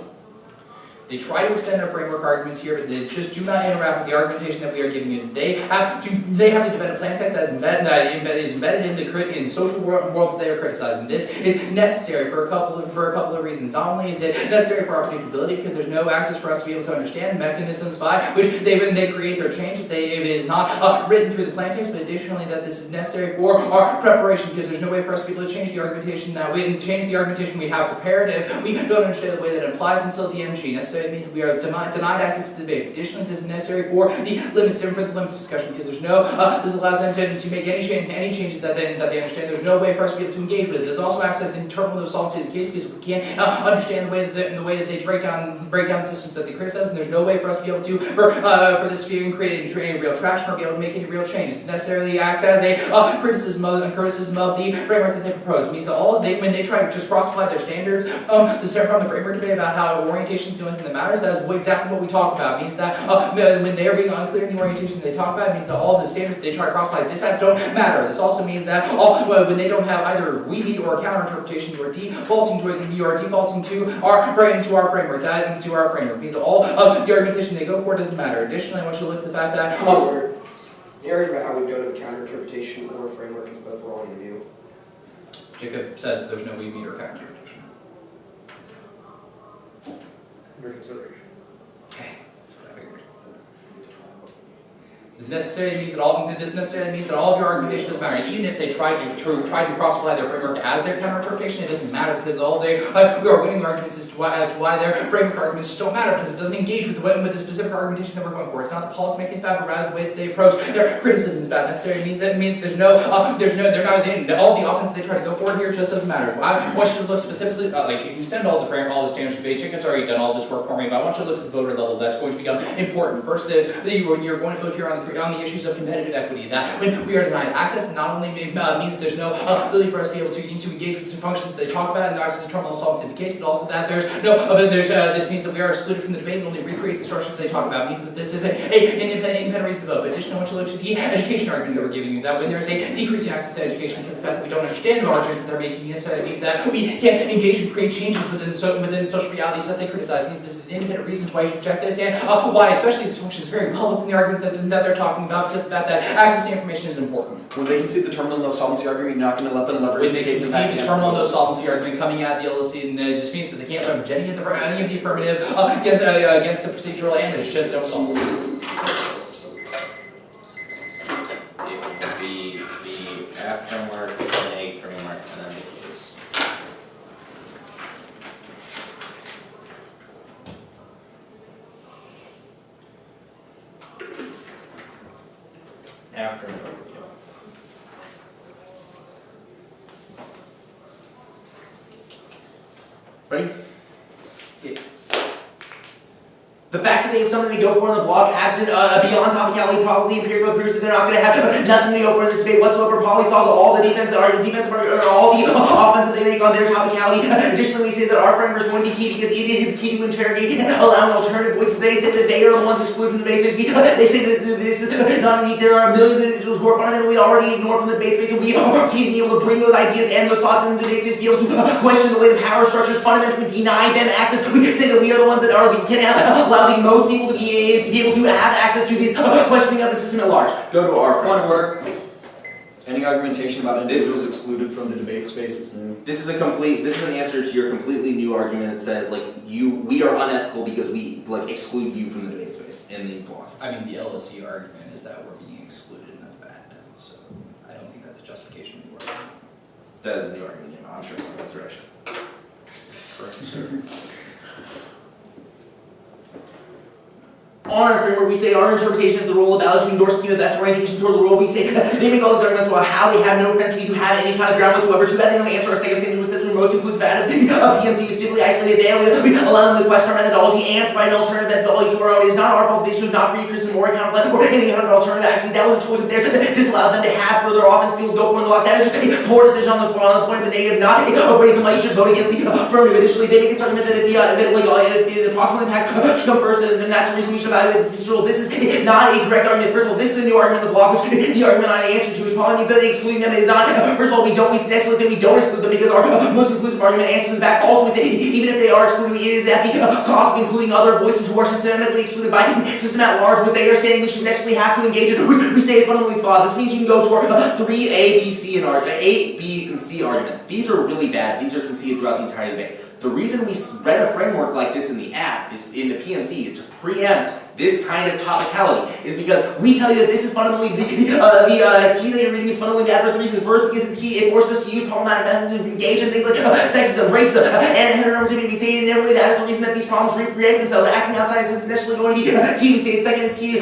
They try to extend their framework arguments here, but they just do not interact with the argumentation that we are giving you. They have to defend a plan text that is embedded in the social world that they are criticizing. This is necessary for a couple of reasons. Not only is it necessary for our predictability, because there's no access for us to be able to understand mechanisms by which they create their change if it is not written through the plan text, but additionally that this is necessary for our preparation, because there's no way for us to be able to change the argumentation we have prepared if we don't understand the way that it applies until the MG. Necessary it means that we are denied access to the debate. Additionally, this is necessary for the limits discussion, because there's no this allows them to make any changes that they understand. There's no way for us to be able to engage with it. There's also access to internal solvency of the case, because we can't understand the way that they break down the systems that they criticize, and there's no way for us to be able to for this to be create any real traction or be able to make any real changes. It necessarily acts as a criticism of the framework that they propose. It means that when they try to just cross-apply their standards from the framework debate about how orientation is the only thing that matters, that is exactly what we talk about. It means that when they are being unclear in the orientation that they talk about, it means that all the standards that they try to cross-apply as dissents don't matter. This also means that when they don't have either we meet or counter interpretation, you are defaulting to our framework. It means that all of the argumentation they go for doesn't matter. Additionally, I want you to look at the fact that the argument about how we don't have a counter interpretation or framework is both wrong in view. Jacob says there's no we meet or counter interpretation. Under consideration. Okay, that's what I figured. This necessarily means that all of your argumentation doesn't matter. Even if they try to cross-apply their framework as their counter-interpretation, it doesn't matter, because we are winning arguments as to why their framework arguments just don't matter, because it doesn't engage with the specific argumentation that we're going for. It's not the policy making is bad, but rather the way that they approach their criticism is bad. Necessarily means there's no all the offense that they try to go for here just doesn't matter. I want you to look specifically like you extend all the standards debate. Jacob's already done all this work for me, but I want you to look at the voter level. That's going to become important. First, you're going to vote here on the issues of competitive equity. That when we are denied access, not only means that there's no ability for us to be able to engage with the functions that they talk about and access to terminal solvency of the case, but also that this means that we are excluded from the debate and only recreates the structures that they talk about. It means that this is an independent reason to vote. But additionally, I want you to look to the education arguments that we're giving you. That when there's a decrease in access to education because of the fact that we don't understand the arguments that they're making, necessarily means that we can't engage and create changes within the social realities that they criticize. This is an independent reason why you should reject this, and why especially this functions very well within the arguments that they're talking about, because of that access to information is important. When they concede the terminal no solvency argument, you're not going to let them leverage the case. When they concede the terminal no solvency argument coming out of the L&C, and this means that they can't leverage any of the affirmative against the procedural, and it's just no solvency. It would be the Aff framework, the Neg framework, and then the case. After an overkill. Ready? Yeah. The fact that they have something to go for on the block, absent beyond topicality, probably empirical proofs that they're not going to have nothing to go for in this debate whatsoever. Probably solves all the defensive or all the offense that they make on their topicality. Additionally, we say that our framework is going to be key because it is key to interrogating, allowing alternative voices. They say that they are the ones excluded from the debate space. They say that this is not unique. There are millions of individuals who are fundamentally already ignored from the debate space, and we are key to being able to bring those ideas and those thoughts in the debate space, to be able to question the way the power structures fundamentally deny them access. We say that we are the ones that are can allow the most people to be able to have access to this questioning of the system at large. Go to our Point of order. Any argumentation about individuals excluded from the debate space is new. This is an answer to your completely new argument. It says we are unethical because we exclude you from the debate space in the block. I mean, the L&C argument is that we're being excluded, and that's bad. So I don't think that's a justification of the argument. That is a new argument. Yeah, I'm sure that's right. On our framework, we say our interpretation is the role of ballots to endorse the best orientation toward the role. We say they make all these arguments about how they have no propensity to have any kind of ground whatsoever. Too bad they don't answer our second statement, which says we most inclusive out of PNC was typically isolated. We allow them to question our methodology and provide an alternative methodology to our own. It is not our fault. They should not be Christian or accountable or any kind of alternative. Actually, that was a choice of theirs that disallowed them to have further offense. People go for the lock. That is just a poor decision on the point of the negative, not a reason why you should vote against the affirmative. Additionally, they make this argument that if the possible impacts should come first, then that's the reason we should evaluate the procedural. This is not a correct argument. First of all, this is a new argument of the block, which the argument on answer to is probably means that excluding them is not. First of all, we necessarily say we don't exclude them because our most inclusive argument answers back. Also, we say even if they are excluded, it is at the cost of including other voices who are systematically excluded by the system at large. What they are saying we should necessarily have to engage in, we say is fundamentally flawed. This means you can go to our 3 A, B, C, and A, B, and C argument. These are really bad. These are conceded throughout the entire debate. The reason we read a framework like this in the app, is in the PNC, is to preempt this kind of topicality, is because we tell you that this is fundamentally the you're reading is fundamentally bad for 3 reasons. First, because it's key, it forces us to use problematic methods to engage in things like sexism, racism, and heteronormativity. We say inevitably that is the reason that these problems recreate themselves. Acting outside is potentially going to be key. We say second, it's key to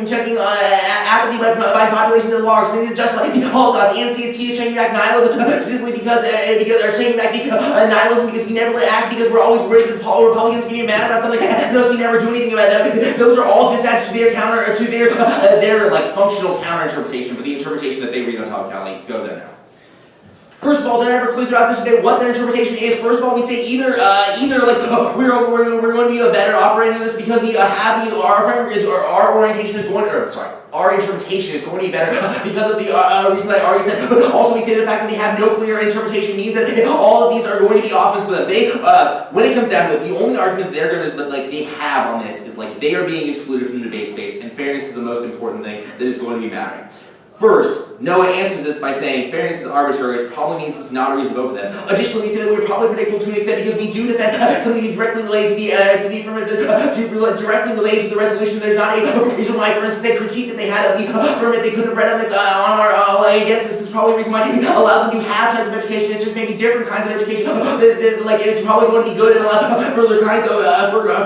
checking apathy by population to the large, so to justify the Holocaust. And C, it's key to checking back nihilism, specifically because checking back nihilism because we never act because we're always worried that the Republicans are going to get mad about something, and those we never do anything about that. Those are all disadvantages to their functional counter interpretation, but the interpretation that they read on topicality, go there now. First of all, they're never clear throughout this debate what their interpretation is. First of all, we say either we're going to be a better operating this because we have our framework is our orientation is going our interpretation is going to be better because of the reason that I already said. But also, we say the fact that we have no clear interpretation means that all of these are going to be offense for them. They, when it comes down to it, the only argument they're going to they have on this is they are being excluded from the debate space, and fairness is the most important thing that is going to be mattering. First, Noah answers this by saying fairness is arbitrary, which probably means it's not a reason to vote for them. Additionally, we say that we're probably predictable to an extent because we do defend something directly related to the affirmative, directly related to the resolution. There's not a reason why, for instance, they critique that they had of the affirmative they couldn't have read on this on our against this. Is probably a reason why we allow them to have types of education. It's just maybe different kinds of education that is probably going to be good and allow further kinds of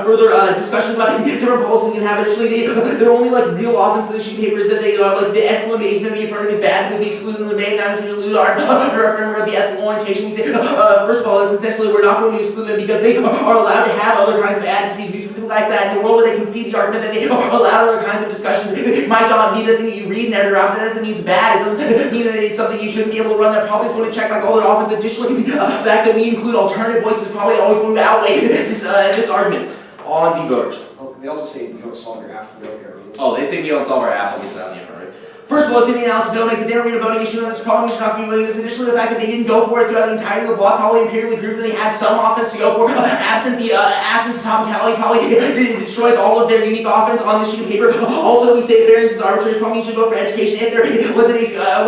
further discussions about different policies we can have. Additionally, their only real offense to the sheet paper is that they the ethical engagement of the affirmative is bad because we exclude them in the debate, and that is we elude our framework of the ethical orientation. We say, first of all, this is necessarily we're not going to exclude them because they are allowed to have other kinds of advocacies. We specifically like that in a world where they concede the argument that they are allowed other kinds of discussions. It might not mean the thing that you read in every round. That doesn't mean it's bad. It doesn't mean that it's something you shouldn't be able to run. That probably is going to check all their offense. Additionally, the fact that we include alternative voices is probably always going to outweigh this argument on the voters. Oh, they also say you don't solve your Aff here. Oh, they say we don't solve our Aff. I'll get to that in the affirmative. First of all, the analysis makes that they don't read a voting issue on this problem. We should not be voting this. Additionally, the fact that they didn't go for it throughout the entirety of the block probably empirically proves that they had some offense to go for. Absent the absence of topicality, probably it destroys all of their unique offense on this sheet of paper. Also, we say fairness is arbitrary. Probably should go for education. If there was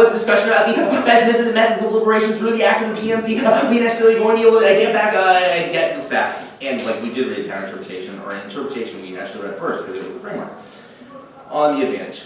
a discussion about the best method of deliberation through the act of the PNC, we necessarily going to be able to get this back. And we did read counter interpretation, or an interpretation we actually read first because it was the framework on the advantage.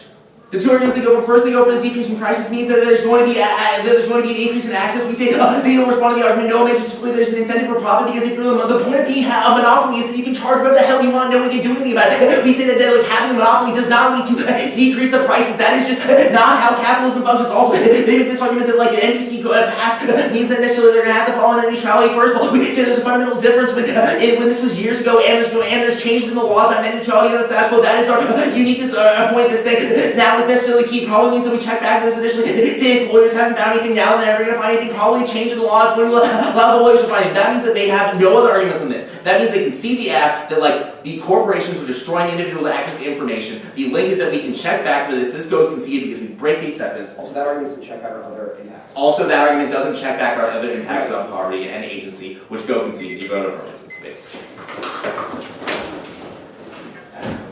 The two arguments they go for first, they go for the decrease in prices means that there's going to be an increase in access. We say they don't respond to the argument. No one makes specifically there's an incentive for profit because if you're the point of being a monopoly is that you can charge whatever the hell you want. No one can do anything about it. We say that like having a monopoly does not lead to decrease of prices. That is just not how capitalism functions. Also, they make this argument that like an NBC pass means that necessarily they're going to have to follow net neutrality. First of all, we say there's a fundamental difference when this was years ago and there's changes in the laws about net neutrality and the status quo. That is our uniqueness point. This thing now is necessarily key. Probably means that we check back to this initially. Say if lawyers haven't found anything now, they're never going to find anything. Probably change in the law is going to allow the lawyers to find it. That means that they have no other arguments on this. That means they can see the app that like the corporations are destroying individuals' access to information. The link is that we can check back for this. This goes conceded because we break the acceptance. Also, that argument doesn't check back our other impacts. Also, that argument doesn't check back our other impacts about poverty and agency, which go conceded. You vote affirmative to this debate.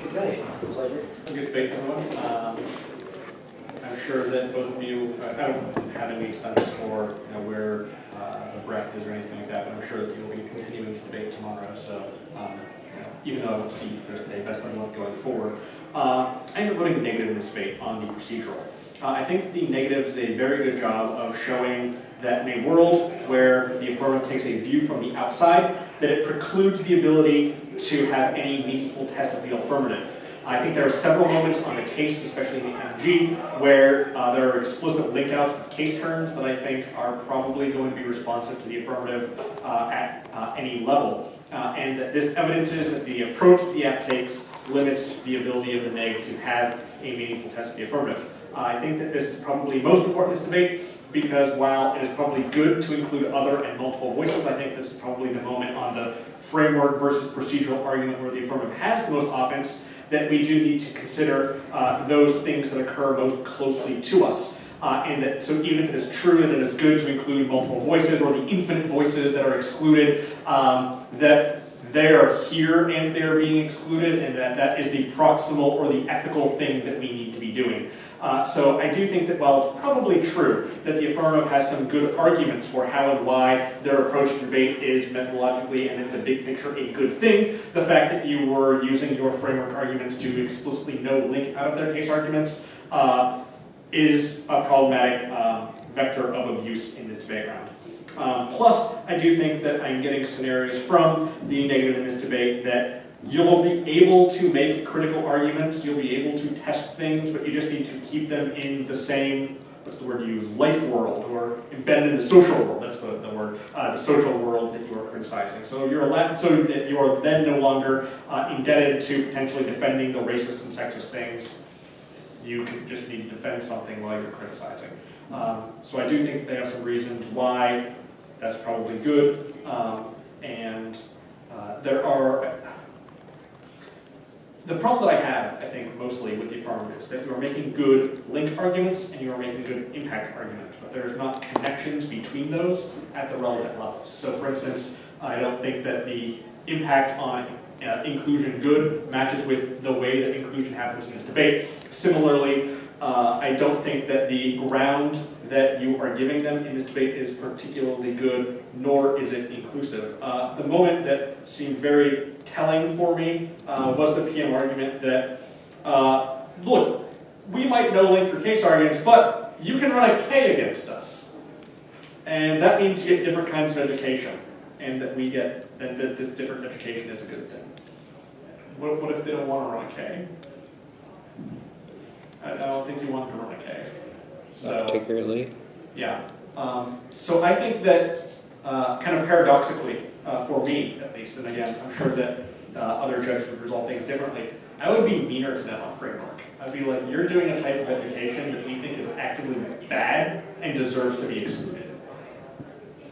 Good night. Pleasure. Good debate, everyone. I'm sure that both of you, I don't have any sense for where the breadth is or anything like that, but I'm sure that you'll be continuing to debate tomorrow. So even though I won't see you for today, best of luck going forward. I ended up voting negative in this debate on the procedural. I think the negative does a very good job of showing that in a world where the affirmative takes a view from the outside, that it precludes the ability to have any meaningful test of the affirmative. I think there are several moments on the case, especially in the MG, where there are explicit link-outs of case terms that I think are probably going to be responsive to the affirmative at any level. And that this evidences that the approach that the app takes limits the ability of the neg to have a meaningful test of the affirmative. I think that this is probably most important in this debate because while it is probably good to include other and multiple voices, I think this is probably the moment on the framework versus procedural argument where the affirmative has the most offense that we do need to consider those things that occur most closely to us. And that, so even if it is true that it is good to include multiple voices or the infinite voices that are excluded, that they are here and they're being excluded, and that that is the proximal or the ethical thing that we need to be doing. So I do think that while it's probably true that the affirmative has some good arguments for how and why their approach to debate is methodologically and in the big picture a good thing, the fact that you were using your framework arguments to explicitly no link out of their case arguments is a problematic vector of abuse in this debate round. Plus, I do think that I'm getting scenarios from the negative in this debate that you'll be able to make critical arguments, you'll be able to test things, but you just need to keep them in the same, what's the word you use, life world, or embedded in the social world, that's the word, the social world that you are criticizing. So so that you are then no longer indebted to potentially defending the racist and sexist things. You can just need to defend something while you're criticizing. So I do think they have some reasons why that's probably good, and there are. The problem that I have, I think, mostly with the affirmative is that you are making good link arguments and you are making good impact arguments, but there's not connections between those at the relevant levels. So for instance, I don't think that the impact on inclusion good matches with the way that inclusion happens in this debate. Similarly, I don't think that the ground that you are giving them in this debate is particularly good, nor is it inclusive. The moment that seemed very telling for me was the PM argument that, look, we might no link your case arguments, but you can run a K against us. And that means you get different kinds of education, and that we get, that this different education is a good thing. What if they don't want to run a K? I don't think you want to run a K. So, particularly. Yeah. So I think that kind of paradoxically, for me at least, and again, I'm sure that other judges would resolve things differently, I would be meaner to them on framework. I'd be like, you're doing a type of education that we think is actively bad and deserves to be excluded.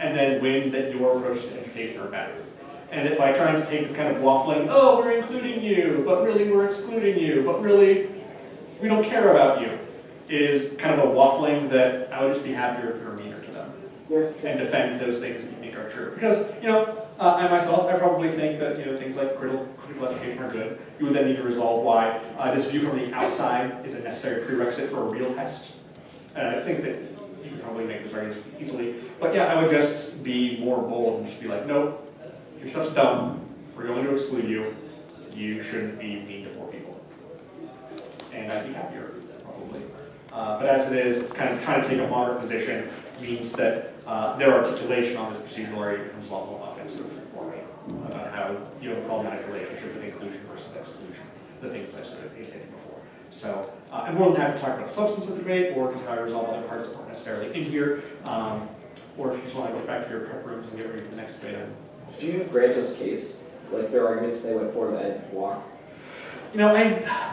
And then win that your approach to education are better. And that by trying to take this kind of waffling, oh, we're including you, but really we're excluding you, but really we don't care about you, is kind of a waffling that I would just be happier if you were meaner to them. And defend those things that you think are true. Because, I myself, I probably think that, things like critical education are good. You would then need to resolve why this view from the outside is a necessary prerequisite for a real test. And I think that you can probably make those arguments easily. But yeah, I would just be more bold and just be like, nope, your stuff's dumb. We're going to exclude you. You shouldn't be mean to poor people. And I'd be happier, probably. locally. But as it is, kind of trying to take a moderate position means that their articulation on this procedural area becomes a lot more offensive for me about how you have a problematic relationship with inclusion versus exclusion, the things that I sort of stated before. So I'm more than happy to talk about the substance of the debate or just how I resolve other parts that weren't necessarily in here. Or if you just want to go back to your prep rooms and get ready for the next debate. Did you grant this case? Like their arguments they went for that walk? You know,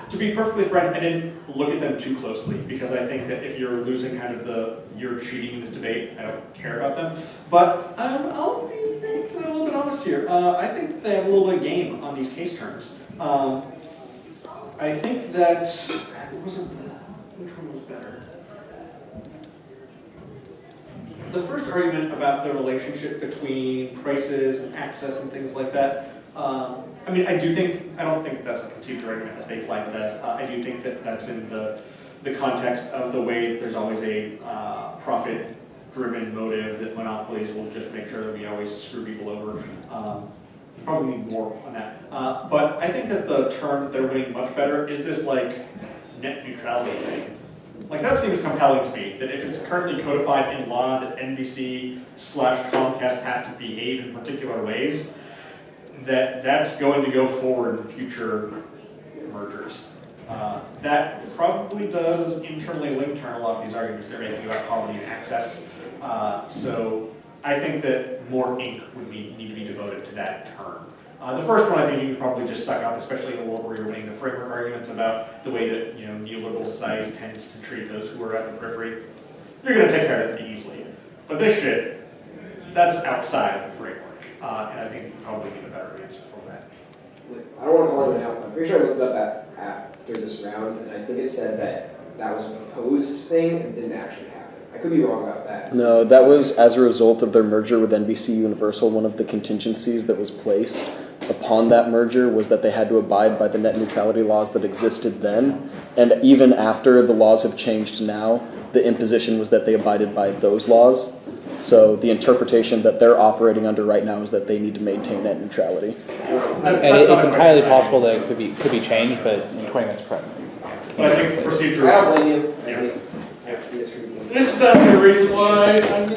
to be perfectly frank, I didn't look at them too closely because I think that if you're losing kind of you're cheating in this debate, I don't care about them. But I'll be a little bit honest here. I think they have a little bit of game on these case terms. I think that, which one was better? The first argument about the relationship between prices and access and things like that, I mean, I don't think that's a conceived argument as they flagged it as. I do think that that's in the context of the way that there's always a profit-driven motive that monopolies will just make sure that we always screw people over. Probably need more on that. But I think that the term that they're winning much better is this like net neutrality thing. Like that seems compelling to me, that if it's currently codified in law that NBC/Comcast has to behave in particular ways, that's going to go forward in future mergers. That probably does internally link to a lot of these arguments they're making about poverty and access. So I think that more ink would need to be devoted to that term. The first one I think you could probably just suck up, especially in a world where you're winning the framework arguments about the way that neoliberal society tends to treat those who are at the periphery. You're going to take care of it pretty easily. But this shit, that's outside of the framework. And I think you probably need a better answer for that. I don't want to call it out. I'm pretty sure I looked it up after this round, and I think it said that was a proposed thing and didn't actually happen. I could be wrong about that. No, that was as a result of their merger with NBC Universal. One of the contingencies that was placed upon that merger was that they had to abide by the net neutrality laws that existed then. And even after the laws have changed now, the imposition was that they abided by those laws. So the interpretation that they're operating under right now is that they need to maintain net neutrality. And it's entirely possible that it could be changed, but in 20 minutes prep. But I think procedure. I don't blame you. Yeah. This is the reason why I'm just